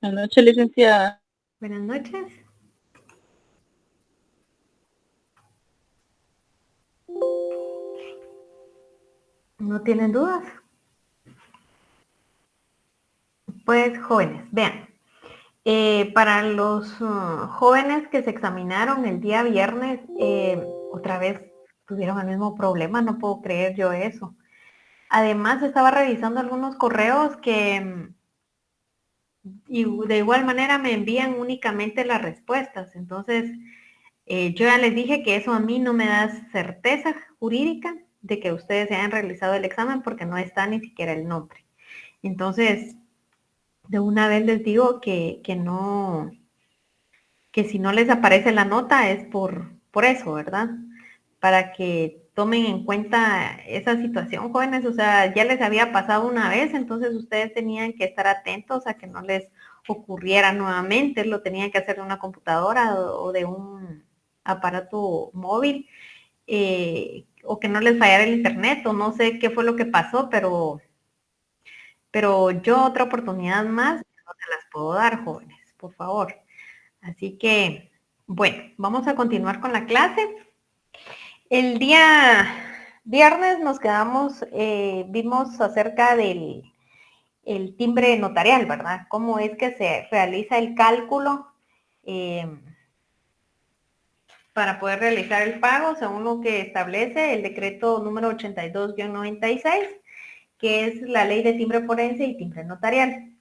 Buenas noches, licenciada. Buenas noches. ¿No tienen dudas? Pues jóvenes, vean, para los jóvenes que se examinaron el día viernes, otra vez tuvieron el mismo problema, no puedo creer yo eso. Además, estaba revisando algunos correos que y de igual manera me envían únicamente las respuestas. Entonces, yo ya les dije que eso a mí no me da certeza jurídica de que ustedes se hayan realizado el examen porque no está ni siquiera el nombre. Entonces, de una vez les digo que no, que si no les aparece la nota es por eso, ¿verdad? Para que tomen en cuenta esa situación, jóvenes, o sea, ya les había pasado una vez, entonces ustedes tenían que estar atentos a que no les ocurriera nuevamente, lo tenían que hacer de una computadora o de un aparato móvil, o que no les fallara el internet, o no sé qué fue lo que pasó, pero yo otra oportunidad más no se las puedo dar, jóvenes, por favor. Así que, bueno, vamos a continuar con la clase. El día viernes nos quedamos, vimos acerca del el timbre notarial, ¿verdad? Cómo es que se realiza el cálculo eh, para poder realizar el pago según lo que establece el decreto número 82-96, que es la ley de timbre forense y timbre notarial.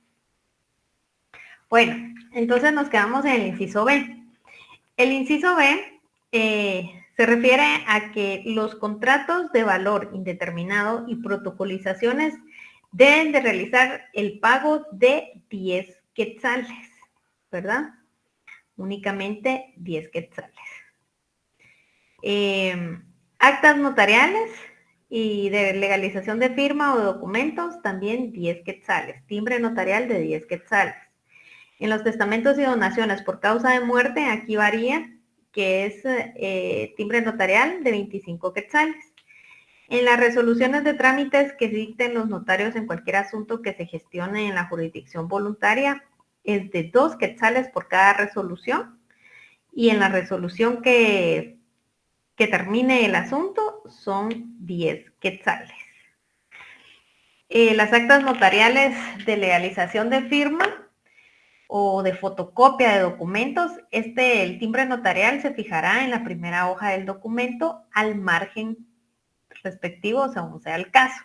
Bueno, entonces nos quedamos en el inciso B. El inciso B se refiere a que los contratos de valor indeterminado y protocolizaciones deben de realizar el pago de 10 quetzales, ¿verdad? Únicamente 10 quetzales. Actas notariales y de legalización de firma o de documentos, también 10 quetzales. Timbre notarial de 10 quetzales. En los testamentos y donaciones por causa de muerte, aquí varía, que es timbre notarial de 25 quetzales. En las resoluciones de trámites que dicten los notarios en cualquier asunto que se gestione en la jurisdicción voluntaria, es de 2 quetzales por cada resolución. Y en la resolución que termine el asunto son 10 quetzales. Las actas notariales de legalización de firma o de fotocopia de documentos, el timbre notarial se fijará en la primera hoja del documento al margen respectivo según sea el caso.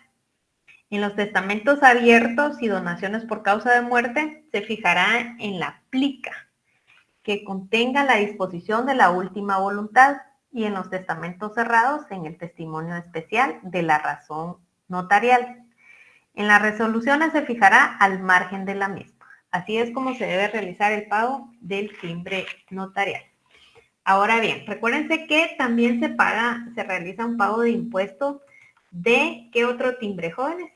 En los testamentos abiertos y donaciones por causa de muerte se fijará en la plica que contenga la disposición de la última voluntad y en los testamentos cerrados en el testimonio especial de la razón notarial. En las resoluciones se fijará al margen de la misma. Así es como se debe realizar el pago del timbre notarial. Ahora bien, recuérdense que también se realiza un pago de impuesto de ¿qué otro timbre, jóvenes?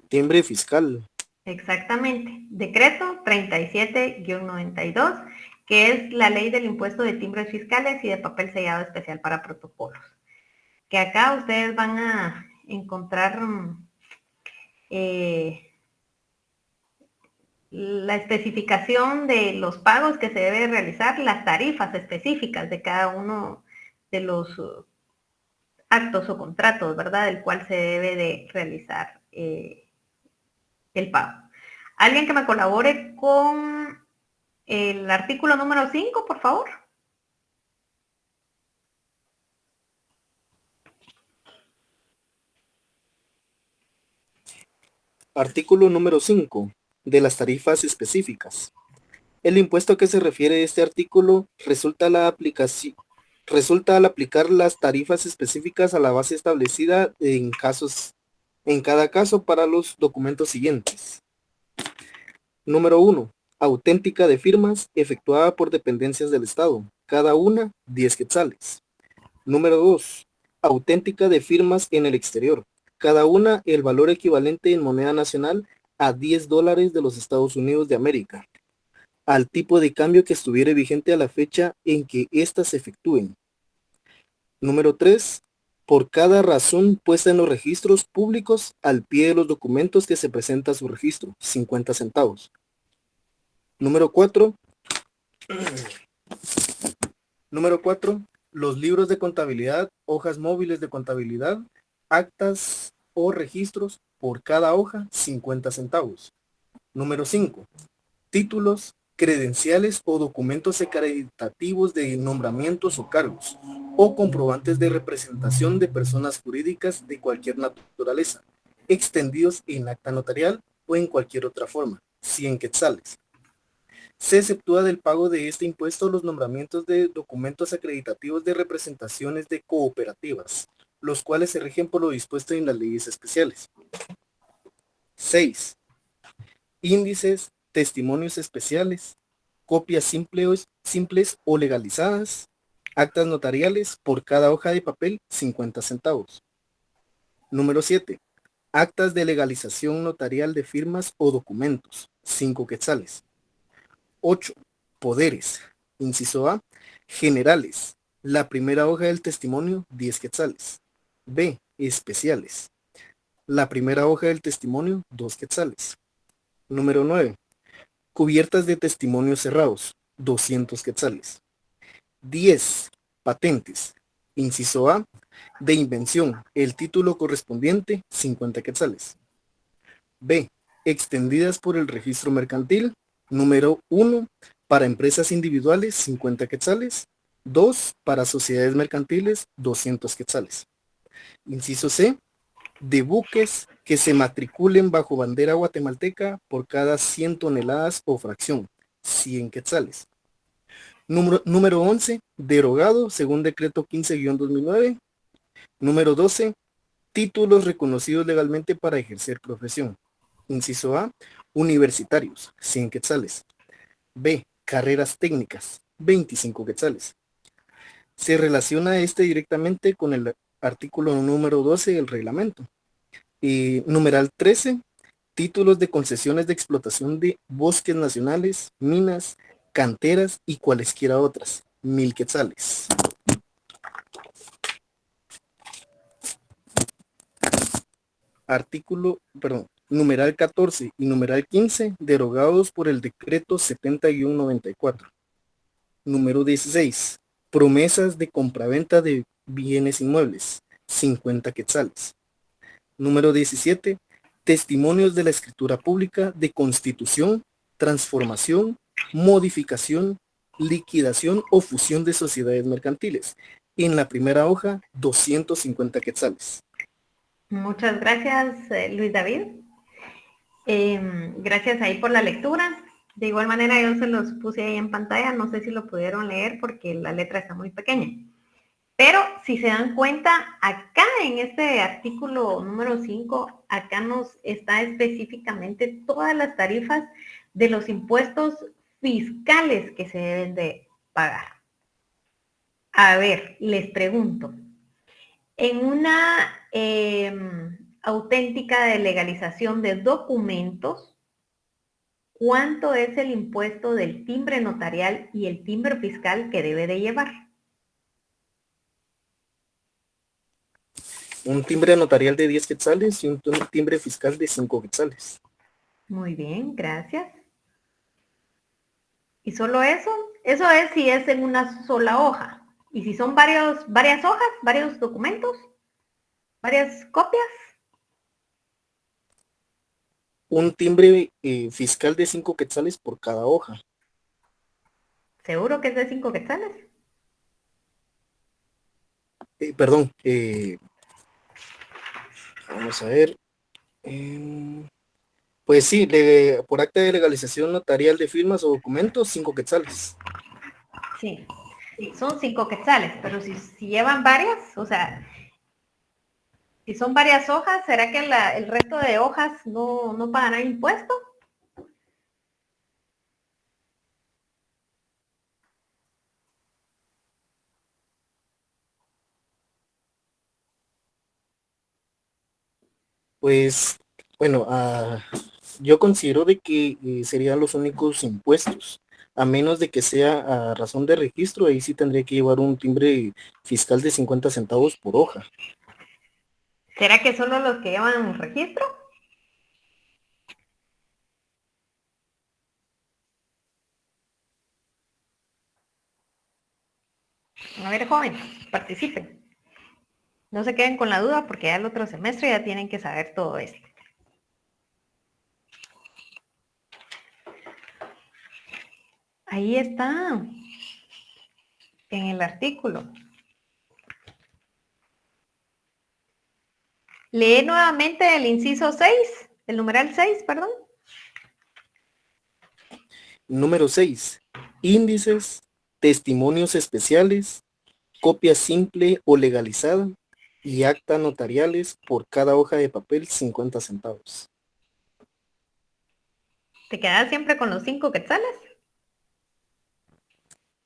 Timbre fiscal. Exactamente, decreto 37-92, que es la ley del impuesto de timbres fiscales y de papel sellado especial para protocolos. Que acá ustedes van a encontrar eh, la especificación de los pagos que se debe realizar, las tarifas específicas de cada uno de los actos o contratos, ¿verdad? Del cual se debe de realizar el pago. ¿Alguien que me colabore con el artículo número 5, por favor? Artículo número 5. De las tarifas específicas. El impuesto a que se refiere este artículo resulta al aplicar las tarifas específicas a la base establecida en cada caso para los documentos siguientes. Número 1. Auténtica de firmas efectuada por dependencias del Estado, cada una 10 quetzales. Número 2. Auténtica de firmas en el exterior, cada una el valor equivalente en moneda nacional a $10 de los Estados Unidos de América, al tipo de cambio que estuviere vigente a la fecha en que éstas se efectúen. Número 3. por cada razón puesta en los registros públicos al pie de los documentos que se presenta a su registro, 50 centavos. Número 4. Número 4. Los libros de contabilidad, hojas móviles de contabilidad, actas o registros, por cada hoja, 50 centavos. Número 5. Títulos, credenciales o documentos acreditativos de nombramientos o cargos, o comprobantes de representación de personas jurídicas de cualquier naturaleza, extendidos en acta notarial o en cualquier otra forma, 100 quetzales. Se exceptúa del pago de este impuesto los nombramientos de documentos acreditativos de representaciones de cooperativas, los cuales se rigen por lo dispuesto en las leyes especiales. 6. Índices, testimonios especiales, copias simples o legalizadas, actas notariales, por cada hoja de papel, 50 centavos. Número 7. Actas de legalización notarial de firmas o documentos, 5 quetzales. 8. Poderes. Inciso A. Generales. La primera hoja del testimonio, 10 quetzales. B. Especiales. La primera hoja del testimonio, 2 quetzales. Número 9. Cubiertas de testimonios cerrados, 200 quetzales. 10. Patentes. Inciso A. De invención. El título correspondiente, 50 quetzales. B. Extendidas por el registro mercantil. Número 1. Para empresas individuales, 50 quetzales. 2. Para sociedades mercantiles, 200 quetzales. Inciso C. De buques que se matriculen bajo bandera guatemalteca, por cada 100 toneladas o fracción, 100 quetzales. Número 11. Derogado según decreto 15-2009. Número 12. Títulos reconocidos legalmente para ejercer profesión. Inciso A. Universitarios, 100 quetzales. B. Carreras técnicas, 25 quetzales. Se relaciona este directamente con el artículo número 12 del reglamento. Y numeral 13. Títulos de concesiones de explotación de bosques nacionales, minas, canteras y cualesquiera otras, 1000 quetzales. Numeral 14 y numeral 15, derogados por el decreto 70-94. Número 16. Promesas de compraventa de bienes inmuebles, 50 quetzales. Número 17. Testimonios de la escritura pública de constitución, transformación, modificación, liquidación o fusión de sociedades mercantiles. En la primera hoja, 250 quetzales. Muchas gracias, Luis David. Gracias ahí por la lectura. De igual manera yo se los puse ahí en pantalla, no sé si lo pudieron leer porque la letra está muy pequeña. Pero si se dan cuenta, acá en este artículo número 5, acá nos está específicamente todas las tarifas de los impuestos fiscales que se deben de pagar. A ver, les pregunto, en una auténtica de legalización de documentos, ¿cuánto es el impuesto del timbre notarial y el timbre fiscal que debe de llevar? Un timbre notarial de 10 quetzales y un timbre fiscal de 5 quetzales. Muy bien, gracias. ¿Y solo eso? Eso es si es en una sola hoja. ¿Y si son varias hojas, varios documentos, varias copias? Un timbre fiscal de 5 quetzales por cada hoja. ¿Seguro que es de 5 quetzales? Vamos a ver. Pues sí, por acta de legalización notarial de firmas o documentos, 5 quetzales. Sí, son 5 quetzales, pero si llevan varias, o sea, si son varias hojas, ¿será que el resto de hojas no pagarán impuesto? Pues, bueno, yo considero de que serían los únicos impuestos, a menos de que sea a razón de registro, ahí sí tendría que llevar un timbre fiscal de 50 centavos por hoja. ¿Será que solo los que llevan registro? A ver, jóvenes, participen. No se queden con la duda porque ya el otro semestre ya tienen que saber todo esto. Ahí está, en el artículo. Lee nuevamente el inciso 6, el numeral 6, perdón. Número 6. Índices, testimonios especiales, copia simple o legalizada y acta notariales por cada hoja de papel 50 centavos. ¿Te quedas siempre con los 5 quetzales?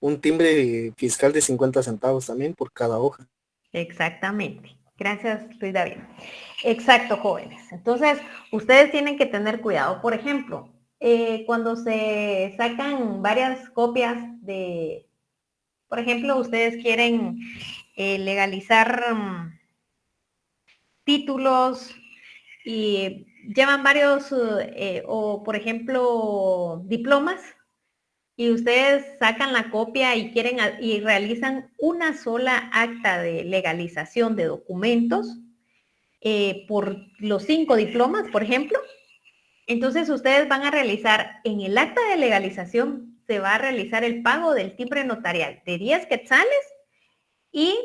Un timbre fiscal de 50 centavos también por cada hoja. Exactamente. Gracias, Luis David. Exacto, jóvenes. Entonces, ustedes tienen que tener cuidado. Por ejemplo, cuando se sacan varias copias de, por ejemplo, ustedes quieren legalizar títulos y llevan varios, o por ejemplo, diplomas, y ustedes sacan la copia y quieren y realizan una sola acta de legalización de documentos por los 5 diplomas, por ejemplo, entonces ustedes van a realizar en el acta de legalización, se va a realizar el pago del timbre notarial de 10 quetzales y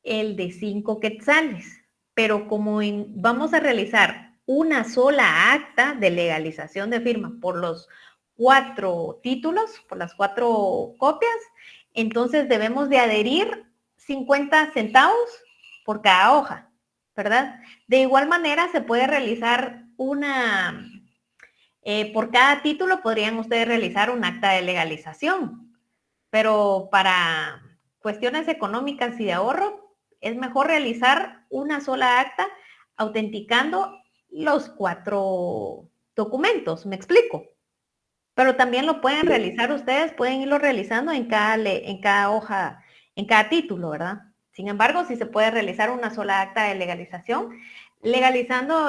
el de 5 quetzales. Pero como vamos a realizar una sola acta de legalización de firma por los 4 títulos, por las 4 copias, entonces debemos de adherir 50 centavos por cada hoja, ¿verdad? De igual manera se puede realizar una, por cada título podrían ustedes realizar un acta de legalización, pero para cuestiones económicas y de ahorro, es mejor realizar una sola acta autenticando los 4 documentos, ¿me explico? Pero también lo pueden realizar ustedes, pueden irlo realizando en cada hoja, en cada título, ¿verdad? Sin embargo, si se puede realizar una sola acta de legalización, legalizando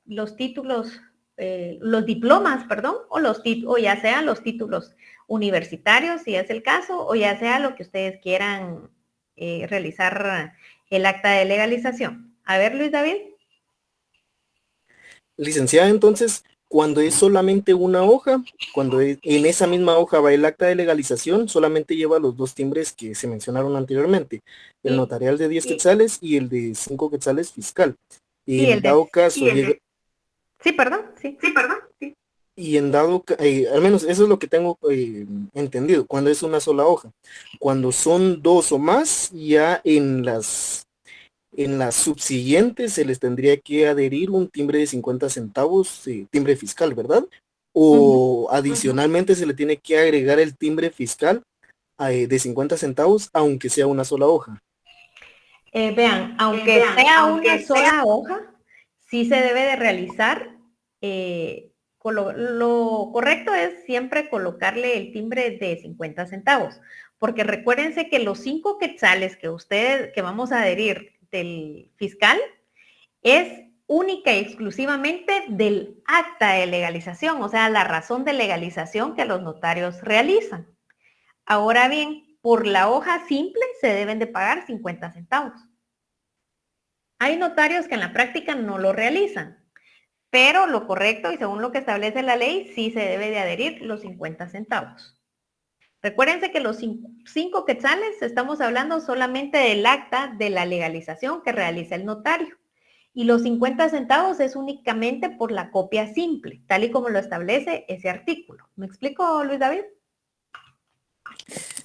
los títulos, los diplomas, perdón, o ya sean los títulos universitarios, si es el caso, o ya sea lo que ustedes quieran realizar el acta de legalización. A ver, Luis David. Licenciada, entonces, cuando es solamente una hoja, en esa misma hoja va el acta de legalización, solamente lleva los 2 timbres que se mencionaron anteriormente, el Y, notarial de 10 quetzales y el de 5 quetzales fiscal. sí, En dado caso, sí, perdón, sí. y en dado, al menos eso es lo que tengo entendido, cuando es una sola hoja. Cuando son 2 o más, ya en las subsiguientes se les tendría que adherir un timbre de 50 centavos, timbre fiscal, ¿verdad? O adicionalmente se le tiene que agregar el timbre fiscal de 50 centavos, aunque sea una sola hoja. Vean, aunque sea una sola hoja, sí se debe de realizar. Lo correcto es siempre colocarle el timbre de 50 centavos, porque recuérdense que los 5 quetzales que vamos a adherir del fiscal es única y exclusivamente del acta de legalización, o sea, la razón de legalización que los notarios realizan. Ahora bien, por la hoja simple se deben de pagar 50 centavos. Hay notarios que en la práctica no lo realizan, pero lo correcto y según lo que establece la ley, sí se debe de adherir los 50 centavos. Recuérdense que los 5 quetzales estamos hablando solamente del acta de la legalización que realiza el notario. Y los 50 centavos es únicamente por la copia simple, tal y como lo establece ese artículo. ¿Me explico, Luis David?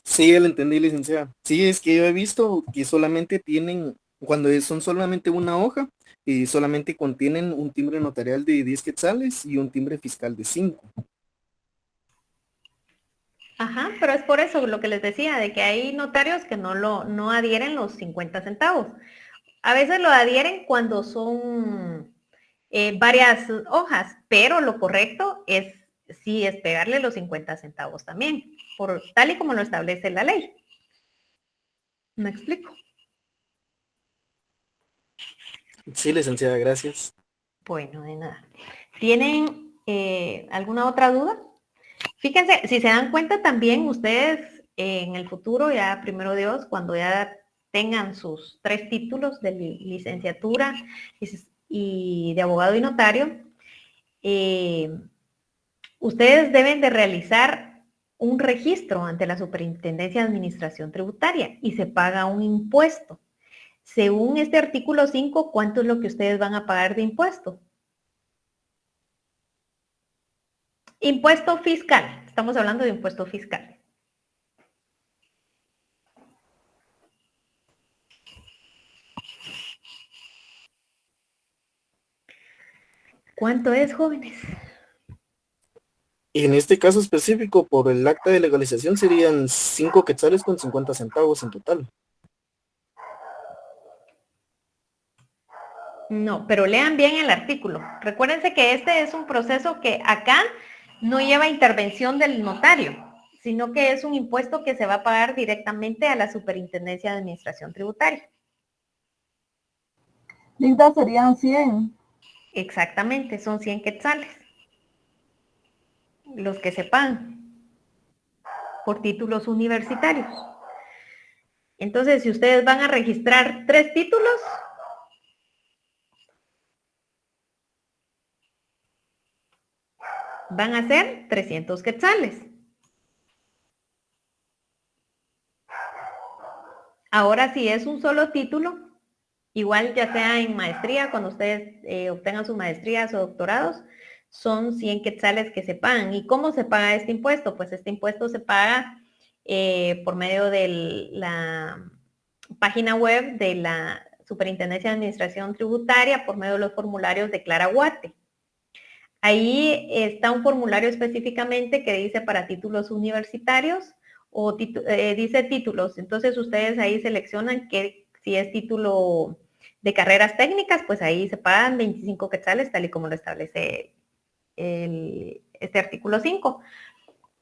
Sí, ya lo entendí, licenciada. Sí, es que yo he visto que solamente tienen, cuando son solamente una hoja, solamente contienen un timbre notarial de 10 quetzales y un timbre fiscal de 5. Ajá, pero es por eso lo que les decía, de que hay notarios que no adhieren los 50 centavos. A veces lo adhieren cuando son varias hojas, pero lo correcto es sí es pegarle los 50 centavos también, por tal y como lo establece la ley. ¿Me explico? Sí, licenciada, gracias. Bueno, de nada. ¿Tienen alguna otra duda? Fíjense, si se dan cuenta también ustedes en el futuro, ya primero Dios, cuando ya tengan sus 3 títulos de licenciatura y de abogado y notario, ustedes deben de realizar un registro ante la Superintendencia de Administración Tributaria y se paga un impuesto. Según este artículo 5, ¿cuánto es lo que ustedes van a pagar de impuesto? Impuesto fiscal. Estamos hablando de impuesto fiscal. ¿Cuánto es, jóvenes? Y en este caso específico, por el acta de legalización serían 5 quetzales con 50 centavos en total. No, pero lean bien el artículo. Recuérdense que este es un proceso que acá no lleva intervención del notario, sino que es un impuesto que se va a pagar directamente a la Superintendencia de Administración Tributaria. Linda, serían 100. Exactamente, son 100 quetzales los que se pagan por títulos universitarios. Entonces, si ustedes van a registrar 3 títulos, van a ser 300 quetzales. Ahora, si es un solo título, igual ya sea en maestría, cuando ustedes obtengan sus maestrías o doctorados, son 100 quetzales que se pagan. ¿Y cómo se paga este impuesto? Pues este impuesto se paga por medio de la página web de la Superintendencia de Administración Tributaria, por medio de los formularios de Clara Guate. Ahí está un formulario específicamente que dice para títulos universitarios o dice títulos. Entonces ustedes ahí seleccionan que si es título de carreras técnicas, pues ahí se pagan 25 quetzales, tal y como lo establece este artículo 5.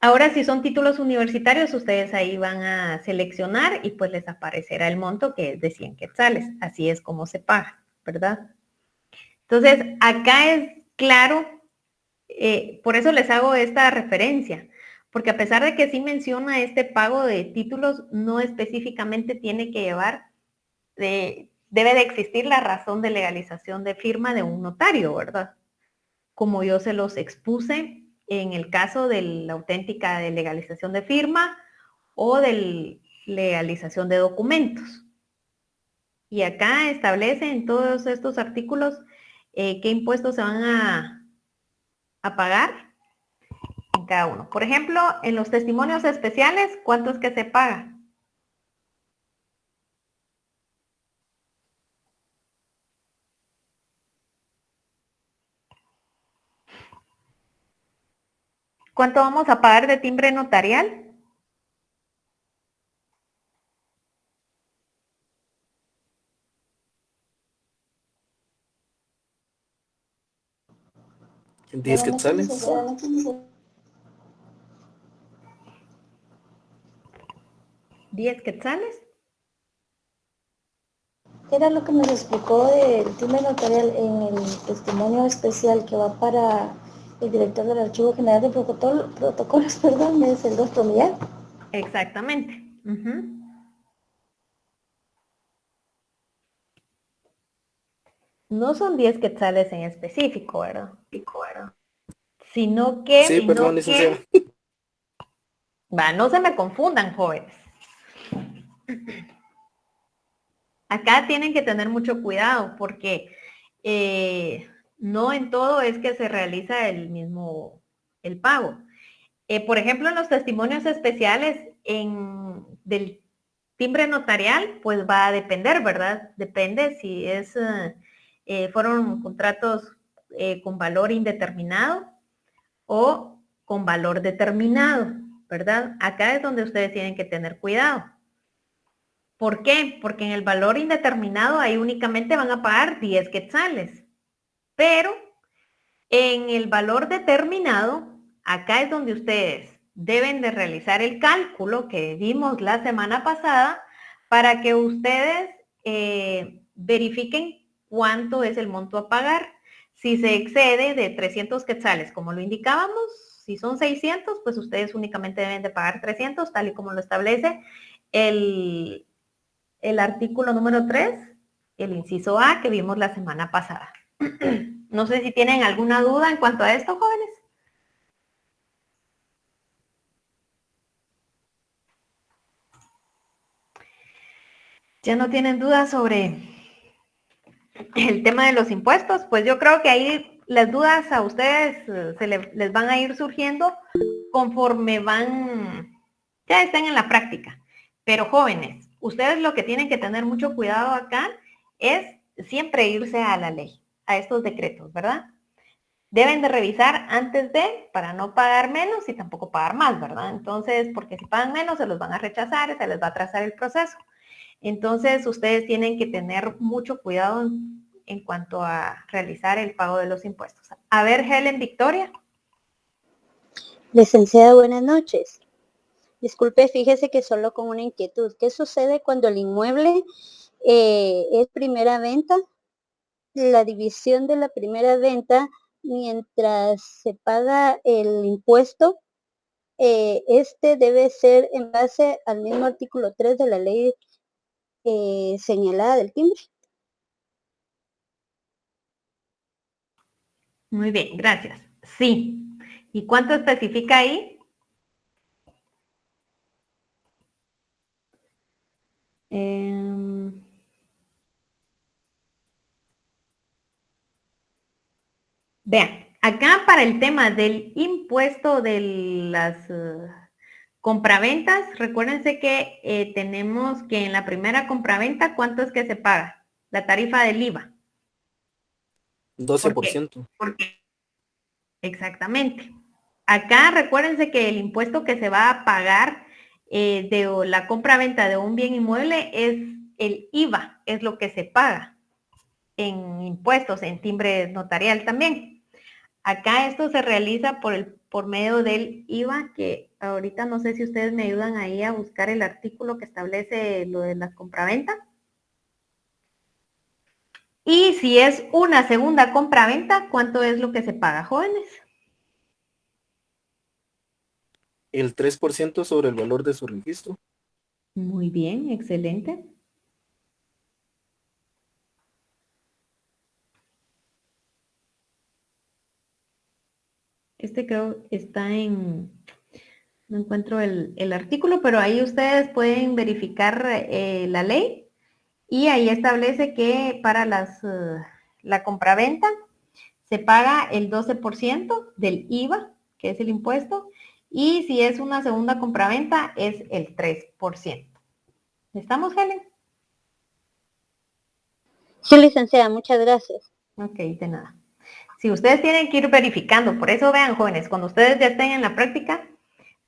Ahora, si son títulos universitarios, ustedes ahí van a seleccionar y pues les aparecerá el monto que es de 100 quetzales. Así es como se paga, ¿verdad? Entonces, acá es claro, por eso les hago esta referencia, porque a pesar de que sí menciona este pago de títulos, no específicamente tiene que llevar, debe de existir la razón de legalización de firma de un notario, ¿verdad? Como yo se los expuse en el caso de la auténtica de legalización de firma o de legalización de documentos. Y acá establece en todos estos artículos qué impuestos se van a pagar en cada uno. Por ejemplo, en los testimonios especiales, ¿cuánto es que se paga? ¿Cuánto vamos a pagar de timbre notarial? ¿10 quetzales? 10 quetzales. Era lo que nos explicó del timbre notarial en el testimonio especial que va para el director del Archivo General de Protocolos, perdón, es el doctor Miguel. Exactamente. No son 10 quetzales en específico, ¿verdad? Sino que, Sí, perdón, licenciada. no se me confundan, jóvenes. Acá tienen que tener mucho cuidado porque no en todo es que se realiza el pago. Por ejemplo, en los testimonios especiales del timbre notarial, pues va a depender, ¿verdad? Depende si fueron contratos con valor indeterminado o con valor determinado, ¿verdad? Acá es donde ustedes tienen que tener cuidado. ¿Por qué? Porque en el valor indeterminado ahí únicamente van a pagar 10 quetzales, pero en el valor determinado Acá es donde ustedes deben de realizar el cálculo que vimos la semana pasada para que ustedes verifiquen cuánto es el monto a pagar. Si se excede de 300 quetzales, como lo indicábamos, si son 600, pues ustedes únicamente deben de pagar 300, tal y como lo establece el artículo número 3, el inciso A que vimos la semana pasada. No sé si tienen alguna duda en cuanto a esto, jóvenes. ¿Ya no tienen dudas sobre el tema de los impuestos? Pues yo creo que ahí las dudas a ustedes les van a ir surgiendo conforme ya estén en la práctica. Pero jóvenes, ustedes lo que tienen que tener mucho cuidado acá es siempre irse a la ley, a estos decretos, ¿verdad? Deben de revisar antes de, para no pagar menos y tampoco pagar más, ¿verdad? Entonces, porque si pagan menos, se los van a rechazar, se les va a atrasar el proceso. Entonces, ustedes tienen que tener mucho cuidado en cuanto a realizar el pago de los impuestos. A ver, Helen Victoria. Licenciada, buenas noches. Disculpe, fíjese que solo con una inquietud. ¿Qué sucede cuando el inmueble es primera venta? La división de la primera venta, mientras se paga el impuesto, este debe ser en base al mismo artículo 3 de la ley señalada del timbre. Muy bien, gracias. Sí. ¿Y cuánto especifica ahí? Vean, acá para el tema del impuesto de las compraventas, recuérdense que tenemos que en la primera compraventa, ¿cuánto es que se paga? La tarifa del IVA. 12%. Porque exactamente. Acá recuérdense que el impuesto que se va a pagar de la compra-venta de un bien inmueble es el IVA, es lo que se paga en impuestos, en timbre notarial también. Acá esto se realiza por medio del IVA, que ahorita no sé si ustedes me ayudan ahí a buscar el artículo que establece lo de la compraventa. Y si es una segunda compra-venta, ¿cuánto es lo que se paga, jóvenes? El 3% sobre el valor de su registro. Muy bien, excelente. Este creo está no encuentro el artículo, pero ahí ustedes pueden verificar la ley y ahí establece que para la compraventa se paga el 12% del IVA, que es el impuesto, y si es una segunda compraventa es el 3%. ¿Estamos, Helen? Sí, licenciada, muchas gracias. Ok, de nada. Si ustedes tienen que ir verificando, por eso vean, jóvenes, cuando ustedes ya estén en la práctica,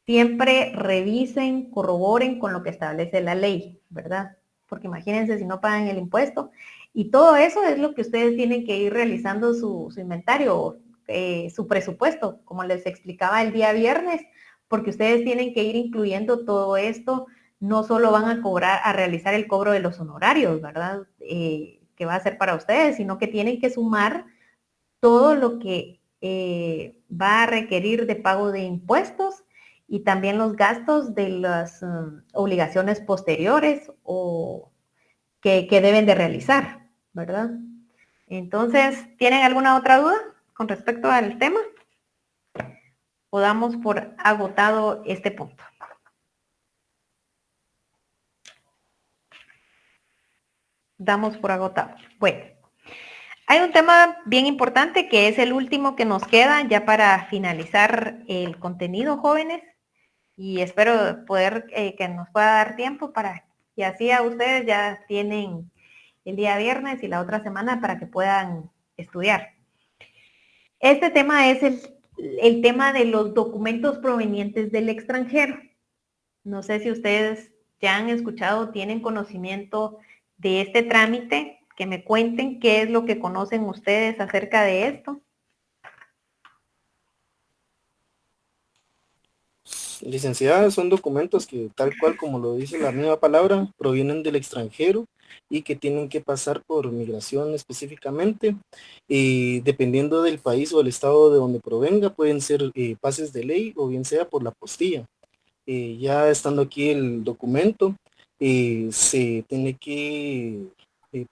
siempre revisen, corroboren con lo que establece la ley, ¿verdad? Porque imagínense si no pagan el impuesto. Y todo eso es lo que ustedes tienen que ir realizando su inventario, su presupuesto, como les explicaba el día viernes, porque ustedes tienen que ir incluyendo todo esto. No solo van a cobrar, a realizar el cobro de los honorarios, ¿verdad? Que va a ser para ustedes, sino que tienen que sumar todo lo que va a requerir de pago de impuestos y también los gastos de las obligaciones posteriores o que deben de realizar, ¿verdad? Entonces, ¿tienen alguna otra duda con respecto al tema? O damos por agotado este punto. Damos por agotado. Bueno. Hay un tema bien importante que es el último que nos queda ya para finalizar el contenido, jóvenes, y espero poder que nos pueda dar tiempo para que así a ustedes ya tienen el día viernes y la otra semana para que puedan estudiar. Este tema es el tema de los documentos provenientes del extranjero. No sé si ustedes ya han escuchado, tienen conocimiento de este trámite, que me cuenten qué es lo que conocen ustedes acerca de esto. Licenciada, son documentos que tal cual como lo dice la misma palabra, provienen del extranjero y que tienen que pasar por migración específicamente. Y dependiendo del país o el estado de donde provenga, pueden ser pases de ley o bien sea por la apostilla. Ya estando aquí el documento, se tiene que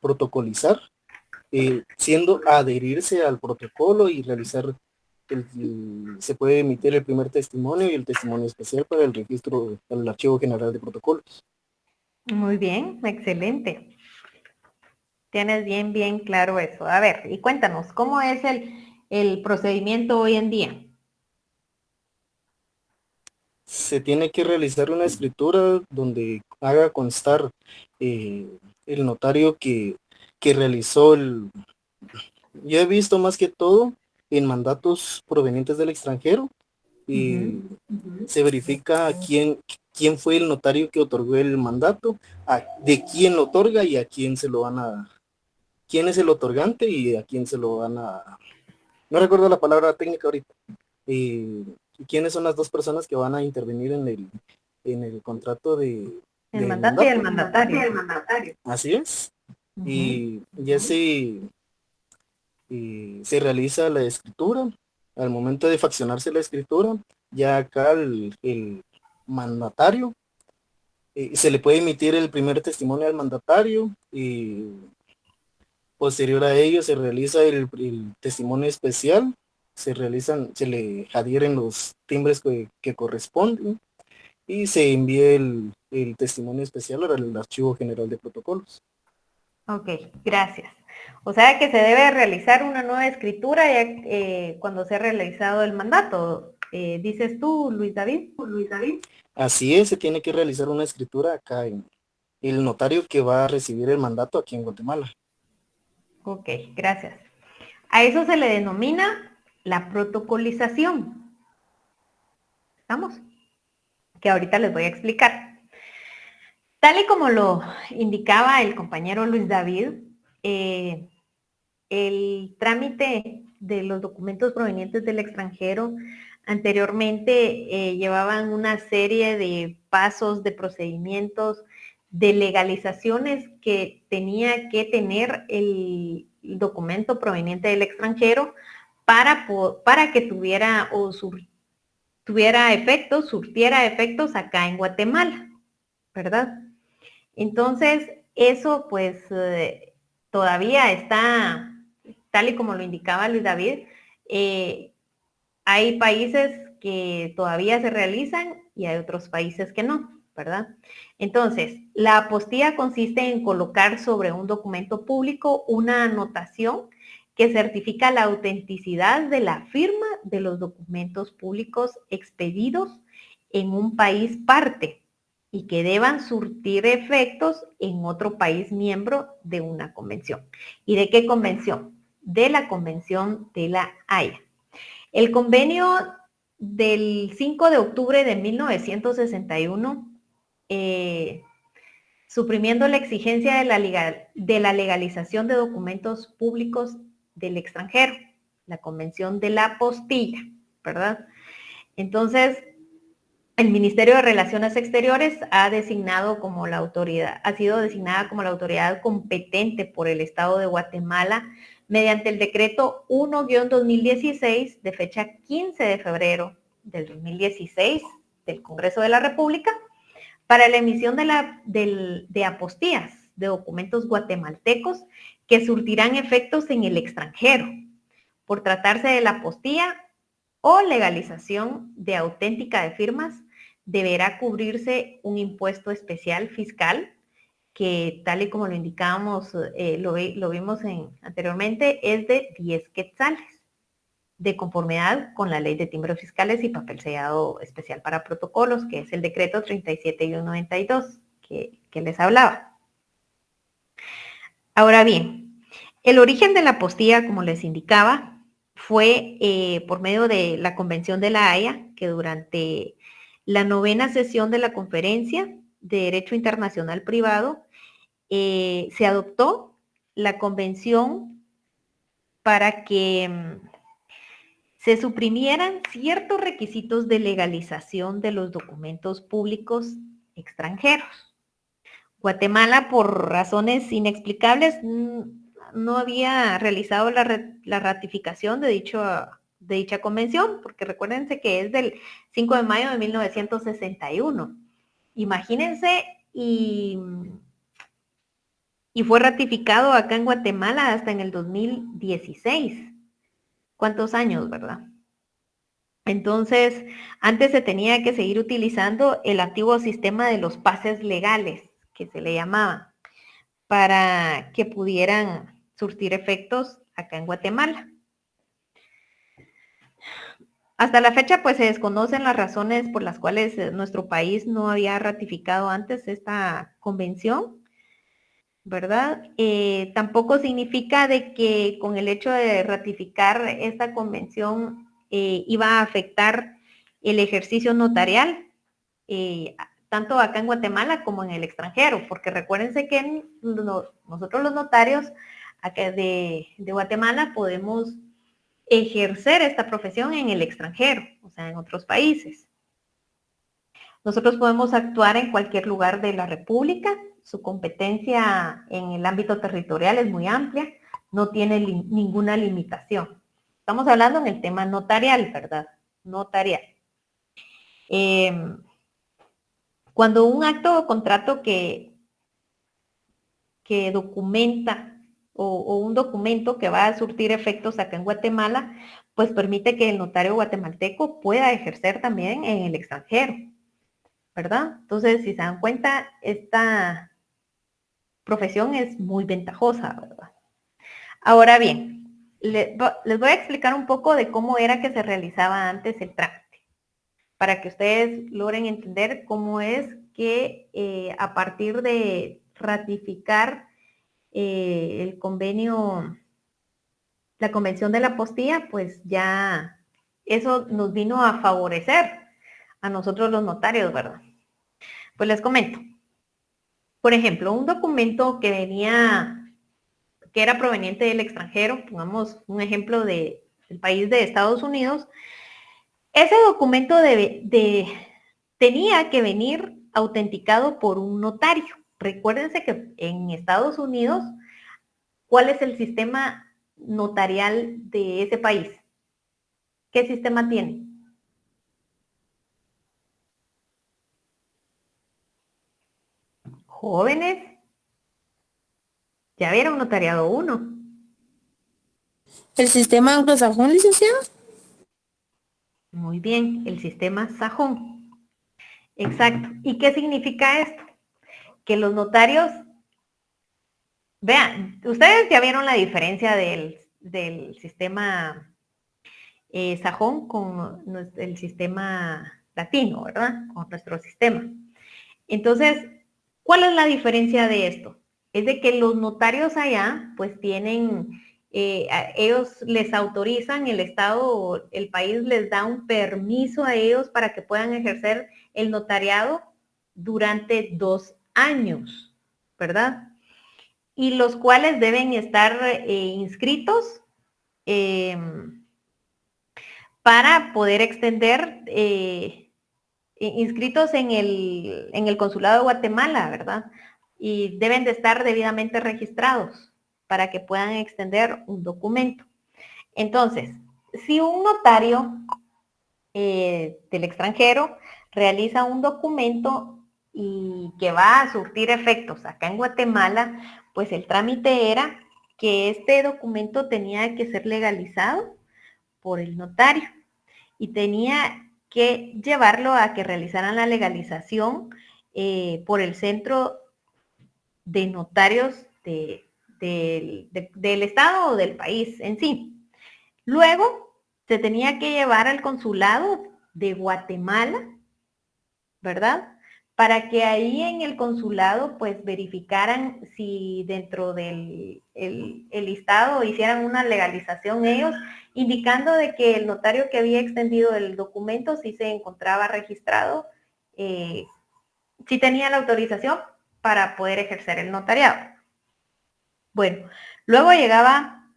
protocolizar, siendo adherirse al protocolo y realizar se puede emitir el primer testimonio y el testimonio especial para el registro, para el Archivo General de Protocolos. Muy bien, excelente. Tienes bien claro eso. A ver, y cuéntanos, ¿cómo es el procedimiento hoy en día? Se tiene que realizar una escritura donde haga constar eh, el notario que realizó el... Yo he visto más que todo en mandatos provenientes del extranjero y Ujú. se verifica quién fue el notario que otorgó el mandato, de quién lo otorga y a quién se lo van a, quién es el otorgante y a quién se lo van a, no recuerdo la palabra técnica ahorita, y quiénes son las dos personas que van a intervenir en el contrato El del mandante y el mandato. mandatario. Así es. Ujú. Y ya se realiza la escritura. Al momento de faccionarse la escritura, ya acá el mandatario, se le puede emitir el primer testimonio al mandatario y posterior a ello se realiza el testimonio especial, se le adhieren los timbres que corresponden y se envía el testimonio especial al Archivo General de Protocolos. Ok, gracias. O sea que se debe realizar una nueva escritura ya, cuando se ha realizado el mandato. ¿Dices tú, Luis David? Así es, se tiene que realizar una escritura acá en el notario que va a recibir el mandato aquí en Guatemala. Ok, gracias. A eso se le denomina la protocolización. ¿Estamos? Que ahorita les voy a explicar. Tal y como lo indicaba el compañero Luis David, el trámite de los documentos provenientes del extranjero anteriormente llevaban una serie de pasos, de procedimientos, de legalizaciones que tenía que tener el documento proveniente del extranjero para que tuviera o tuviera efectos, surtiera efectos acá en Guatemala, ¿verdad? Entonces, eso pues todavía está, tal y como lo indicaba Luis David, hay países que todavía se realizan y hay otros países que no, ¿verdad? Entonces, la apostilla consiste en colocar sobre un documento público una anotación que certifica la autenticidad de la firma de los documentos públicos expedidos en un país parte y que deban surtir efectos en otro país miembro de una convención. ¿Y de qué convención? De la Convención de la Haya. El convenio del 5 de octubre de 1961, suprimiendo la exigencia de la legalización de documentos públicos del extranjero, la Convención de la Apostilla, ¿verdad? Entonces, el Ministerio de Relaciones Exteriores ha designado como la autoridad, ha sido designada como la autoridad competente por el Estado de Guatemala mediante el decreto 1-2016 de fecha 15 de febrero del 2016 del Congreso de la República para la emisión de apostillas de documentos guatemaltecos que surtirán efectos en el extranjero por tratarse de la apostilla o legalización de auténtica de firmas, deberá cubrirse un impuesto especial fiscal que, tal y como lo indicábamos, lo vimos anteriormente, es de 10 quetzales, de conformidad con la Ley de Timbres Fiscales y Papel Sellado Especial para Protocolos, que es el decreto 37.192 que les hablaba. Ahora bien, el origen de la apostilla, como les indicaba, fue por medio de la Convención de la Haya, que durante la 9ª sesión de la Conferencia de Derecho Internacional Privado se adoptó la convención para que se suprimieran ciertos requisitos de legalización de los documentos públicos extranjeros. Guatemala, por razones inexplicables, no había realizado la ratificación de dicha convención, porque recuérdense que es del 5 de mayo de 1961. Imagínense, y fue ratificado acá en Guatemala hasta en el 2016. ¿Cuántos años, verdad? Entonces, antes se tenía que seguir utilizando el antiguo sistema de los pases legales, que se le llamaba, para que pudieran surtir efectos acá en Guatemala. Hasta la fecha, pues se desconocen las razones por las cuales nuestro país no había ratificado antes esta convención, ¿verdad? Tampoco significa de que con el hecho de ratificar esta convención iba a afectar el ejercicio notarial, tanto acá en Guatemala como en el extranjero, porque recuérdense que nosotros los notarios acá de Guatemala podemos ejercer esta profesión en el extranjero, o sea, en otros países. Nosotros podemos actuar en cualquier lugar de la República. Su competencia en el ámbito territorial es muy amplia, no tiene ninguna limitación. Estamos hablando en el tema notarial, ¿verdad? Notarial. Cuando un acto o contrato que documenta o un documento que va a surtir efectos acá en Guatemala, pues permite que el notario guatemalteco pueda ejercer también en el extranjero, ¿verdad? Entonces, si se dan cuenta, esta profesión es muy ventajosa, ¿verdad? Ahora bien, les voy a explicar un poco de cómo era que se realizaba antes el trámite, para que ustedes logren entender cómo es que a partir de ratificar el convenio, la convención de la apostilla, pues ya eso nos vino a favorecer a nosotros los notarios, ¿verdad? Pues les comento. Por ejemplo, un documento que era proveniente del extranjero, pongamos un ejemplo del país de Estados Unidos, ese documento tenía que venir autenticado por un notario. Recuérdense que en Estados Unidos, ¿cuál es el sistema notarial de ese país? ¿Qué sistema tiene? Jóvenes, ya vieron notariado 1. ¿El sistema anglosajón, licenciado? Muy bien, el sistema sajón. Exacto. ¿Y qué significa esto? Que los notarios, vean, ustedes ya vieron la diferencia del sistema sajón con el sistema latino, ¿verdad? Con nuestro sistema. Entonces, ¿cuál es la diferencia de esto? Es de que los notarios allá, pues tienen, ellos les autorizan, el Estado o el país les da un permiso a ellos para que puedan ejercer el notariado durante 2 años, ¿verdad? Y los cuales deben estar inscritos para poder extender, inscritos en el Consulado de Guatemala, ¿verdad? Y deben de estar debidamente registrados para que puedan extender un documento. Entonces, si un notario del extranjero realiza un documento y que va a surtir efectos acá en Guatemala, pues el trámite era que este documento tenía que ser legalizado por el notario y tenía que llevarlo a que realizaran la legalización por el Centro de Notarios del Estado o del país en sí. Luego se tenía que llevar al consulado de Guatemala, ¿verdad? Para que ahí en el consulado pues verificaran si dentro del el listado hicieran una legalización ellos, indicando de que el notario que había extendido el documento sí se encontraba registrado, sí tenía la autorización para poder ejercer el notariado. Bueno, luego llegaba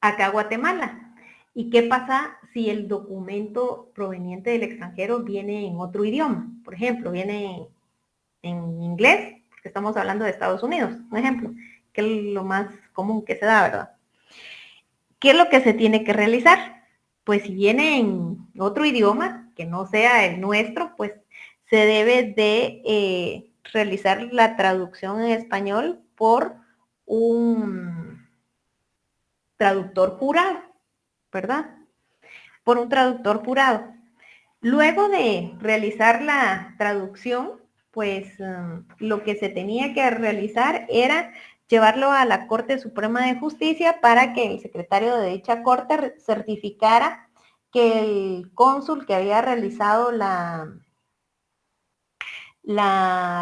acá a Guatemala ¿Y qué pasa si el documento proveniente del extranjero viene en otro idioma? Por ejemplo, viene en inglés, porque estamos hablando de Estados Unidos, un ejemplo, que es lo más común que se da, ¿verdad? ¿Qué es lo que se tiene que realizar? Pues si viene en otro idioma, que no sea el nuestro, pues se debe de realizar la traducción en español por un traductor jurado, ¿verdad? Por un traductor jurado. Luego de realizar la traducción, pues lo que se tenía que realizar era llevarlo a la Corte Suprema de Justicia para que el secretario de dicha corte certificara que el cónsul que había realizado la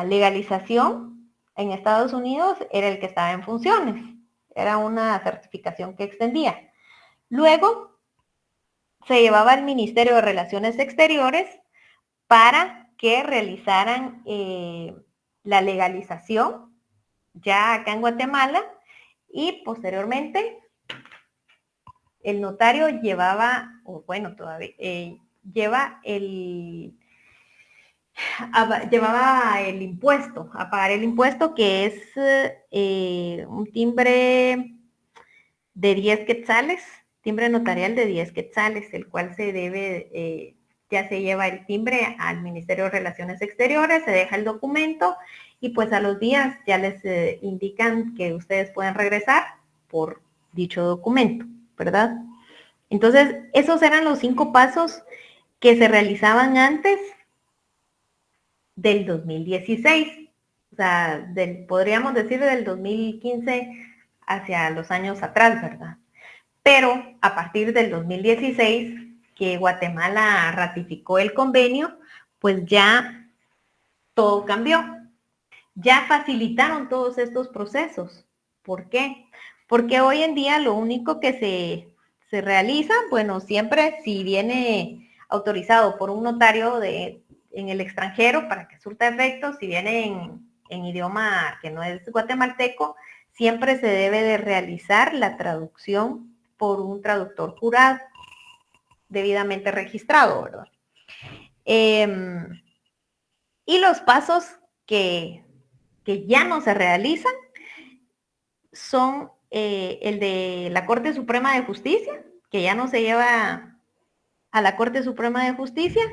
legalización en Estados Unidos era el que estaba en funciones. Era una certificación que extendía. Luego se llevaba al Ministerio de Relaciones Exteriores para que realizaran la legalización ya acá en Guatemala y posteriormente el notario llevaba, o bueno, todavía llevaba el impuesto, a pagar el impuesto que es un timbre de 10 quetzales, timbre notarial de 10 quetzales, el cual se debe, ya se lleva el timbre al Ministerio de Relaciones Exteriores, se deja el documento y pues a los días ya les indican que ustedes pueden regresar por dicho documento, ¿verdad? Entonces, esos eran los 5 pasos que se realizaban antes del 2016, o sea, podríamos decir del 2015 hacia los años atrás, ¿verdad? Pero a partir del 2016, que Guatemala ratificó el convenio, pues ya todo cambió. Ya facilitaron todos estos procesos. ¿Por qué? Porque hoy en día lo único que se realiza, bueno, siempre si viene autorizado por un notario en el extranjero para que surta efectos, si viene en idioma que no es guatemalteco, siempre se debe de realizar la traducción por un traductor jurado, debidamente registrado, ¿verdad? Y los pasos que ya no se realizan son el de la Corte Suprema de Justicia, que ya no se lleva a la Corte Suprema de Justicia,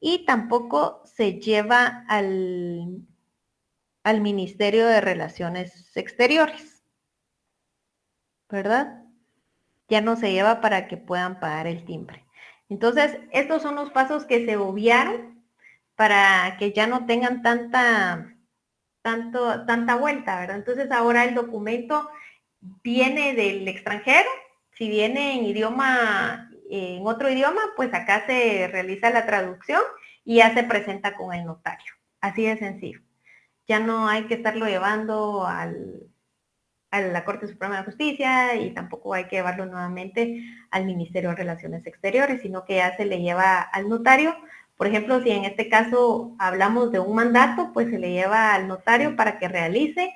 y tampoco se lleva al Ministerio de Relaciones Exteriores, ¿verdad? Ya no se lleva para que puedan pagar el timbre. Entonces, estos son los pasos que se obviaron para que ya no tengan tanta vuelta, ¿verdad? Entonces, ahora el documento viene del extranjero, si viene en otro idioma, pues acá se realiza la traducción y ya se presenta con el notario. Así de sencillo. Ya no hay que estarlo llevando a la Corte Suprema de Justicia y tampoco hay que llevarlo nuevamente al Ministerio de Relaciones Exteriores, sino que ya se le lleva al notario. Por ejemplo, si en este caso hablamos de un mandato, pues se le lleva al notario para que realice